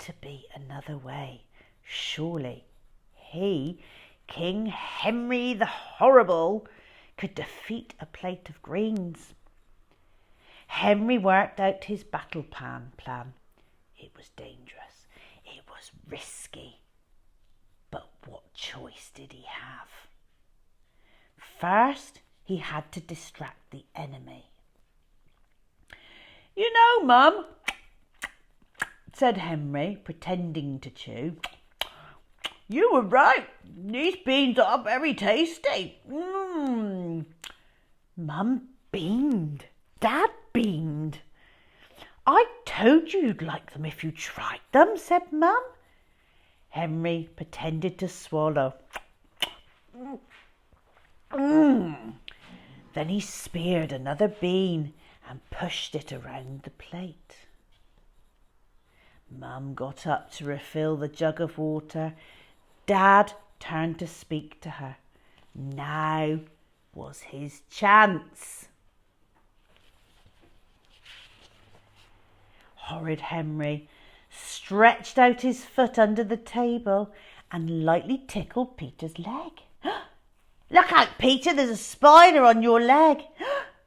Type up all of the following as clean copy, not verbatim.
to be another way. Surely he, King Henry the Horrible, could defeat a plate of greens. Henry worked out his battle plan. It was dangerous. It was risky. But what choice did he have? First, he had to distract the enemy. "You know, Mum," said Henry, pretending to chew, "you were right. These beans are very tasty." Mum beamed. Dad beamed. "I told you you'd like them if you tried them," said Mum. Henry pretended to swallow. Then he speared another bean and pushed it around the plate. Mum got up to refill the jug of water. Dad turned to speak to her. Now was his chance. Horrid Henry stretched out his foot under the table and lightly tickled Peter's leg. "Look out, Peter, there's a spider on your leg."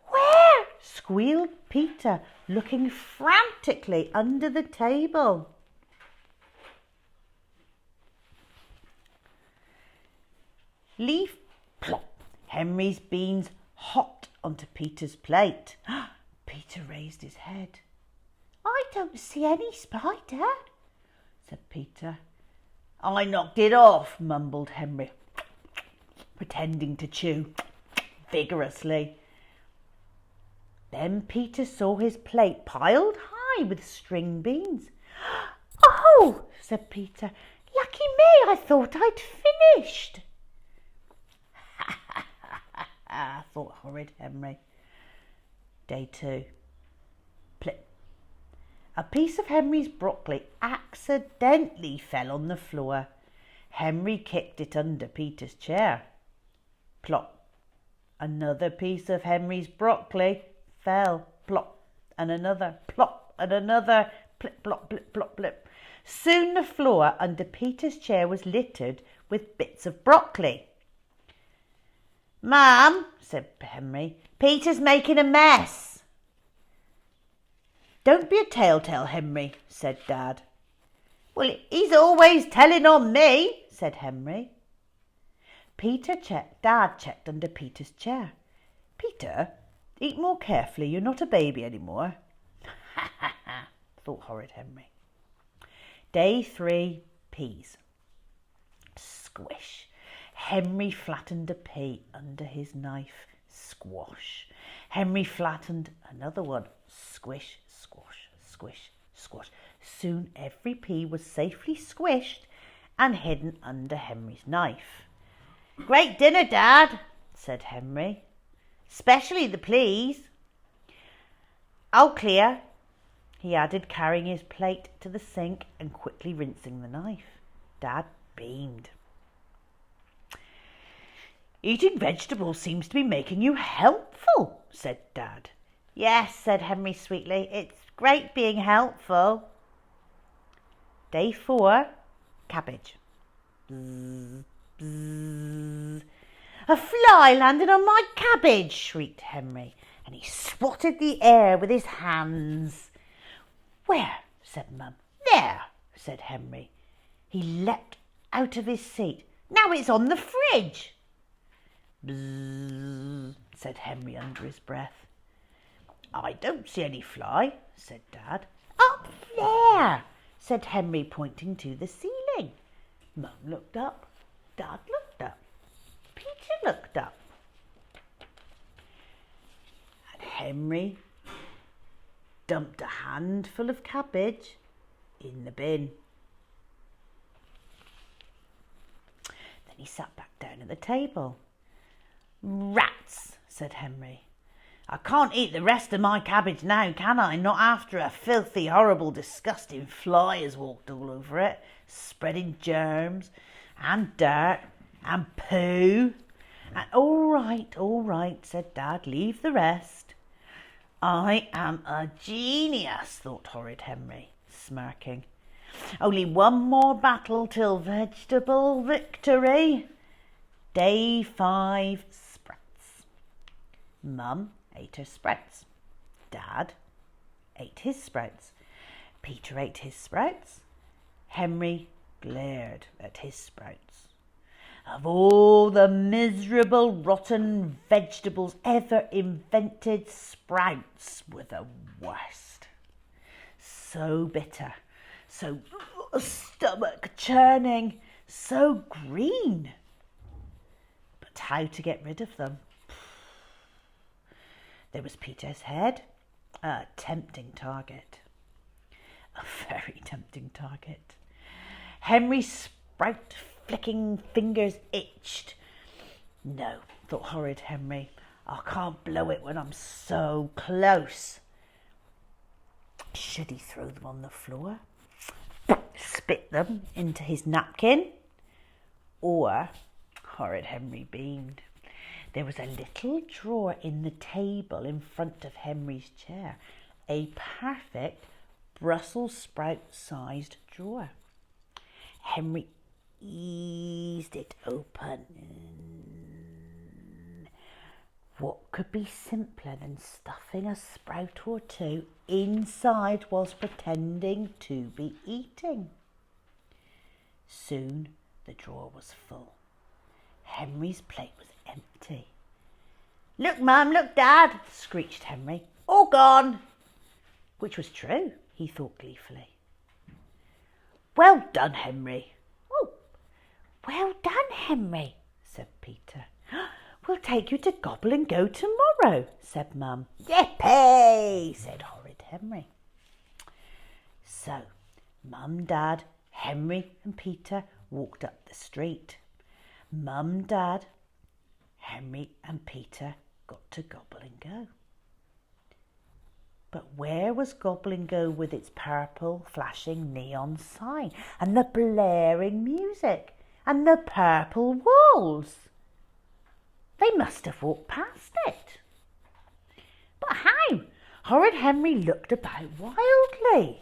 "Where?" squealed Peter, looking frantically under the table. Leaf plop, Henry's beans hopped onto Peter's plate. Peter raised his head. "I don't see any spider," said Peter. "I knocked it off," mumbled Henry, pretending to chew vigorously. Then Peter saw his plate piled high with string beans. "Oh," said Peter, "lucky me, I thought I'd finished." Thought Horrid Henry. Day 2. Plip. A piece of Henry's broccoli accidentally fell on the floor. Henry kicked it under Peter's chair. Plop. Another piece of Henry's broccoli fell. Plop. And another. Plop. And another. Plip, plop, plip, plop, plip. Soon the floor under Peter's chair was littered with bits of broccoli. "Mum," said Henry, "Peter's making a mess." "Don't be a telltale, Henry," said Dad. "Well, he's always telling on me," said Henry. Dad checked under Peter's chair. "Peter, eat more carefully. You're not a baby anymore." "Ha, ha, ha," thought Horrid Henry. Day 3, peas. Squish. Henry flattened a pea under his knife. Squash. Henry flattened another one. Squish, squash, squish, squash. Soon every pea was safely squished and hidden under Henry's knife. "Great dinner, Dad," said Henry. "Especially the peas." "I'll clear," he added, carrying his plate to the sink and quickly rinsing the knife. Dad beamed. "Eating vegetables seems to be making you helpful," said Dad. "Yes," said Henry sweetly. "It's great being helpful." Day 4, cabbage. Bzz, bzz. "A fly landed on my cabbage," shrieked Henry, and he swatted the air with his hands. "Where?" said Mum. "There," said Henry. He leapt out of his seat. "Now it's on the fridge." "Bzzz," said Henry under his breath. "I don't see any fly," said Dad. "Up there," said Henry, pointing to the ceiling. Mum looked up. Dad looked up. Peter looked up. And Henry dumped a handful of cabbage in the bin. Then he sat back down at the table. "Rats," said Henry. "I can't eat the rest of my cabbage now, can I? Not after a filthy, horrible, disgusting fly has walked all over it, spreading germs and dirt and poo." And all right, said Dad, "leave the rest." "I am a genius," thought Horrid Henry, smirking. Only one more battle till vegetable victory. Day 5, sprouts. Mum ate her sprouts. Dad ate his sprouts. Peter ate his sprouts. Henry glared at his sprouts. Of all the miserable, rotten vegetables ever invented, sprouts were the worst. So bitter, so stomach churning, so green. But how to get rid of them? There was Peter's head, a tempting target. A very tempting target. Henry's sprout flicking fingers itched. No, thought horrid Henry, I can't blow it when I'm so close. Should he throw them on the floor? Spit them into his napkin? Or, horrid Henry beamed, there was a little drawer in the table in front of Henry's chair, a perfect Brussels sprout-sized drawer. Henry eased it open. What could be simpler than stuffing a sprout or two inside whilst pretending to be eating? Soon the drawer was full. Henry's plate was empty. Look, Mum, look, Dad, screeched Henry. All gone. Which was true, he thought gleefully. Well done, Henry. Oh, well done, Henry, said Peter. We'll take you to Gobble and Go tomorrow, said Mum. Yippee, said horrid Henry. So, Mum, Dad, Henry and Peter walked up the street. Mum, Dad, Henry and Peter got to Gobble and Go. But where was Gobble and Go with its purple flashing neon sign and the blaring music and the purple walls? They must have walked past it. But how? Horrid Henry looked about wildly.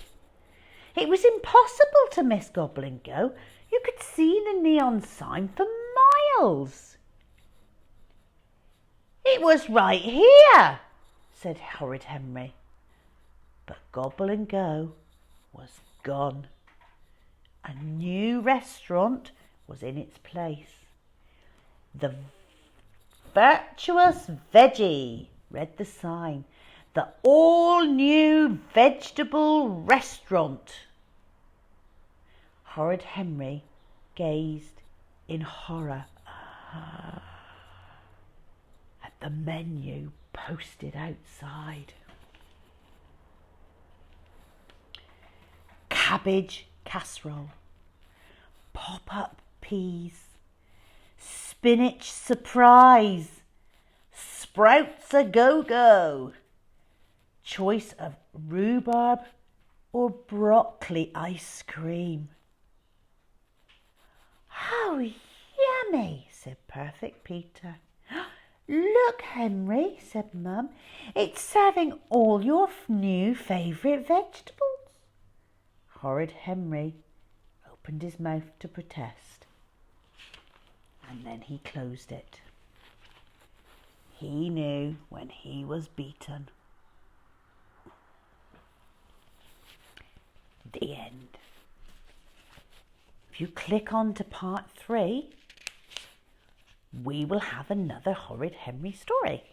It was impossible to miss Gobble and Go. You could see the neon sign for miles. It was right here, said horrid Henry. But Gobble and Go was gone. A new restaurant was in its place. The Virtuous Veggie, read the sign. The all-new vegetable restaurant. Horrid Henry gazed in horror at the menu posted outside. Cabbage casserole, pop-up peas, spinach surprise, sprouts a go-go, choice of rhubarb or broccoli ice cream. Oh, yummy, said Perfect Peter. Look, Henry, said Mum, it's serving all your new favourite vegetables. Horrid Henry opened his mouth to protest, and then he closed it. He knew when he was beaten. The end. If you click on to part 3, we will have another Horrid Henry story.